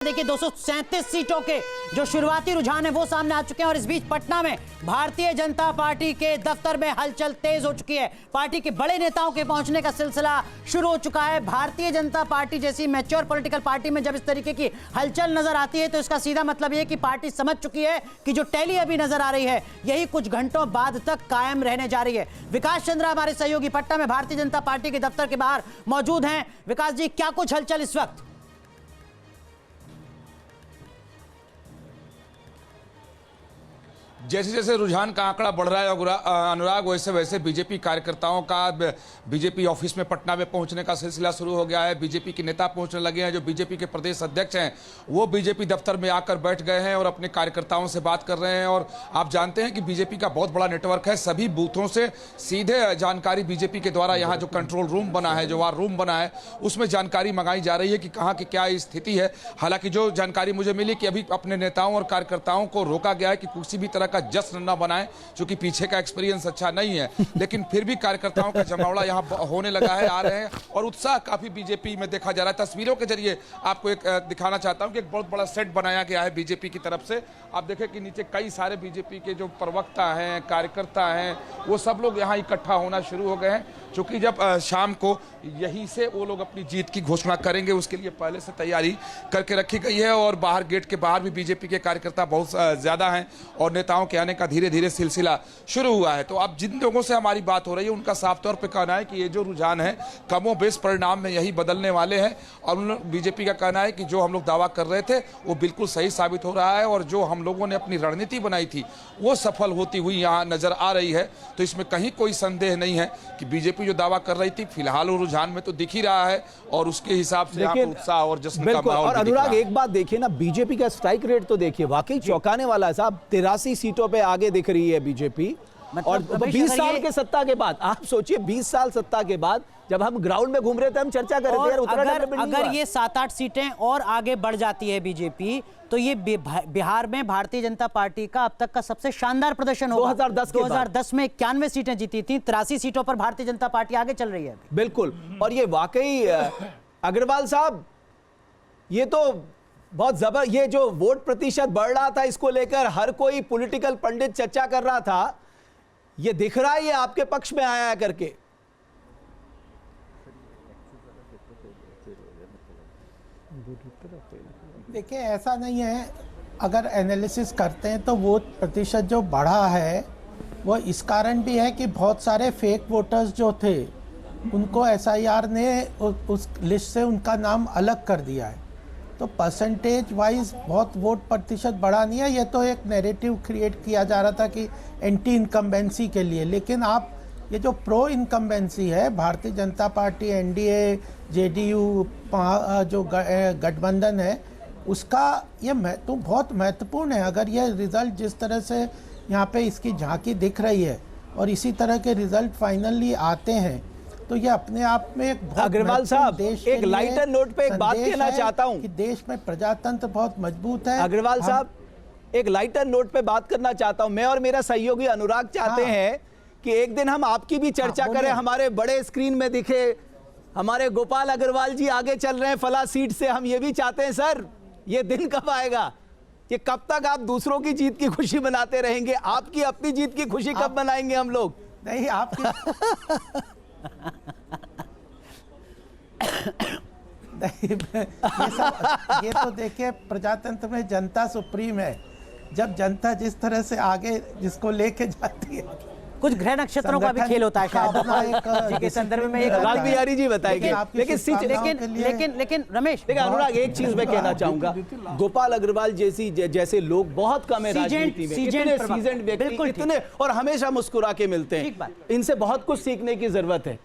देखिए 237 सीटों के जो शुरुआती रुझान है वो सामने आ चुके हैं और इस बीच पटना में भारतीय जनता पार्टी के दफ्तर में हलचल तेज हो चुकी है। पार्टी के बड़े नेताओं के पहुंचने का सिलसिला शुरू हो चुका है। भारतीय जनता पार्टी जैसी मैच्योर पॉलिटिकल पार्टी में जब इस तरीके की हलचल नजर आती है तो इसका सीधा मतलब यह कि पार्टी समझ चुकी है कि जो टैली अभी नजर आ रही है यही कुछ घंटों बाद तक कायम रहने जा रही है। विकास चंद्रा हमारे सहयोगी पटना में भारतीय जनता पार्टी के दफ्तर के बाहर मौजूद हैं। विकास जी, क्या कुछ हलचल इस वक्त? जैसे जैसे रुझान का आंकड़ा बढ़ रहा है अनुराग, वैसे वैसे बीजेपी कार्यकर्ताओं का बीजेपी ऑफिस में पटना में पहुंचने का सिलसिला शुरू हो गया है। बीजेपी के नेता पहुंचने लगे हैं। जो बीजेपी के प्रदेश अध्यक्ष हैं वो बीजेपी दफ्तर में आकर बैठ गए हैं और अपने कार्यकर्ताओं से बात कर रहे हैं। और आप जानते हैं कि बीजेपी का बहुत बड़ा नेटवर्क है। सभी बूथों से सीधे जानकारी बीजेपी के द्वारा यहाँ जो कंट्रोल रूम बना है, जो वार रूम बना है, उसमें जानकारी मंगाई जा रही है कि कहाँ की क्या स्थिति है। हालांकि जो जानकारी मुझे मिली कि अभी अपने नेताओं और कार्यकर्ताओं को रोका गया है कि किसी भी तरह जश्न न बनाएं, क्योंकि पीछे का एक्सपीरियंस अच्छा नहीं है। लेकिन फिर भी कार्यकर्ताओं का जमावड़ा यहां होने लगा है, आ रहे हैं और उत्साह काफी बीजेपी में देखा जा रहा है। तस्वीरों के जरिए आपको एक दिखाना चाहता हूं कि एक बहुत बड़ा सेट बनाया गया है बीजेपी की तरफ से। आप देखें कि नीचे कई सारे बीजेपी के जो प्रवक्ता हैं, कार्यकर्ता हैं, वो सब लोग यहाँ इकट्ठा होना शुरू हो गए हैं। क्योंकि जब शाम को यहीं से वो लोग अपनी जीत की घोषणा करेंगे, उसके लिए पहले से तैयारी करके रखी गई है। और बाहर गेट के बाहर भी बीजेपी के कार्यकर्ता बहुत ज़्यादा हैं और नेताओं के आने का धीरे धीरे सिलसिला शुरू हुआ है। तो अब जिन लोगों से हमारी बात हो रही है उनका साफ तौर पर कहना है कि ये जो रुझान है कमोबेश परिणाम में यही बदलने वाले हैं। और बीजेपी का कहना है कि जो हम लोग दावा कर रहे थे वो बिल्कुल सही साबित हो रहा है और जो हम लोगों ने अपनी रणनीति बनाई थी वो सफल होती हुई यहाँ नजर आ रही है। तो इसमें कहीं कोई संदेह नहीं है कि बीजेपी जो दावा कर रही थी फिलहाल वो रुझान में तो दिख ही रहा है और उसके हिसाब से यहाँ पर उत्साह और जश्न का माहौल। और अनुराग, एक बात देखिए ना, बीजेपी का स्ट्राइक रेट तो देखिए, वाकई चौंकाने वाला है साहब। 83 सीटों पे आगे दिख रही है बीजेपी। और 20 साल के सत्ता के बाद, आप सोचिए 20 साल सत्ता के बाद जब हम ग्राउंड में घूम रहे थे हम चर्चा कर रहे थे अगर ये 7-8 सीटें और आगे बढ़ जाती है बीजेपी तो ये बिहार में भारतीय जनता पार्टी का अब तक का सबसे शानदार प्रदर्शन होगा। 2010 में 91 सीटें जीती थी, 83 सीटों पर भारतीय जनता पार्टी आगे चल रही है। बिल्कुल। और ये वाकई अग्रवाल साहब, ये तो बहुत जबर, ये जो वोट प्रतिशत बढ़ रहा था इसको लेकर हर कोई पॉलिटिकल पंडित चर्चा कर रहा था, ये दिख रहा है ये आपके पक्ष में आया करके। देखिए, ऐसा नहीं है। अगर एनालिसिस करते हैं तो वोट प्रतिशत जो बढ़ा है वो इस कारण भी है कि बहुत सारे फेक वोटर्स जो थे उनको एसआईआर ने उस लिस्ट से उनका नाम अलग कर दिया है। तो परसेंटेज वाइज बहुत वोट प्रतिशत बढ़ा नहीं है। ये तो एक नैरेटिव क्रिएट किया जा रहा था कि एंटी इनकम्बेंसी के लिए, लेकिन आप ये जो प्रो इनकम्बेंसी है, Bharatiya Janata party, NDA, JDU जो गठबंधन है, उसका ये तो बहुत महत्वपूर्ण है। अगर ये रिजल्ट जिस तरह से यहाँ पे इसकी झांकी दिख रही है और इसी तरह के रिजल्ट फाइनली आते हैं तो ये अपने आप में एक बहुत अग्रवाल साहब, एक लाइटर नोट पे एक बात कहना चाहता हूं कि देश में प्रजातंत्र बहुत मजबूत है। अग्रवाल साहब, एक लाइटर नोट पे बात करना चाहता हूं। मैं और मेरा सहयोगी अनुराग चाहते हैं कि एक दिन हम आपकी भी चर्चा करें, हमारे बड़े स्क्रीन में दिखे हमारे गोपाल अग्रवाल जी आगे चल रहे हैं फला सीट से। हम ये भी चाहते हैं सर, ये दिन कब आएगा? ये कब तक आप दूसरों की जीत की खुशी मनाते रहेंगे? आपकी अपनी जीत की खुशी कब मनाएंगे हम लोग? नहीं, आपकी ये तो देखिए, प्रजातंत्र में जनता सुप्रीम है। जब जनता जिस तरह से आगे जिसको लेके जाती है, कुछ ग्रह नक्षत्रों का भी खेल होता है शायद के संदर्भ में। लाल बिहारी जी बताएंगे। लेकिन रमेश, अनुराग, एक चीज मैं कहना चाहूंगा, गोपाल अग्रवाल जैसे लोग बहुत कम है राजनीति में, इतने सीजन्ड व्यक्ति, इतने और हमेशा मुस्कुरा के मिलते हैं, इनसे बहुत कुछ सीखने की जरूरत है।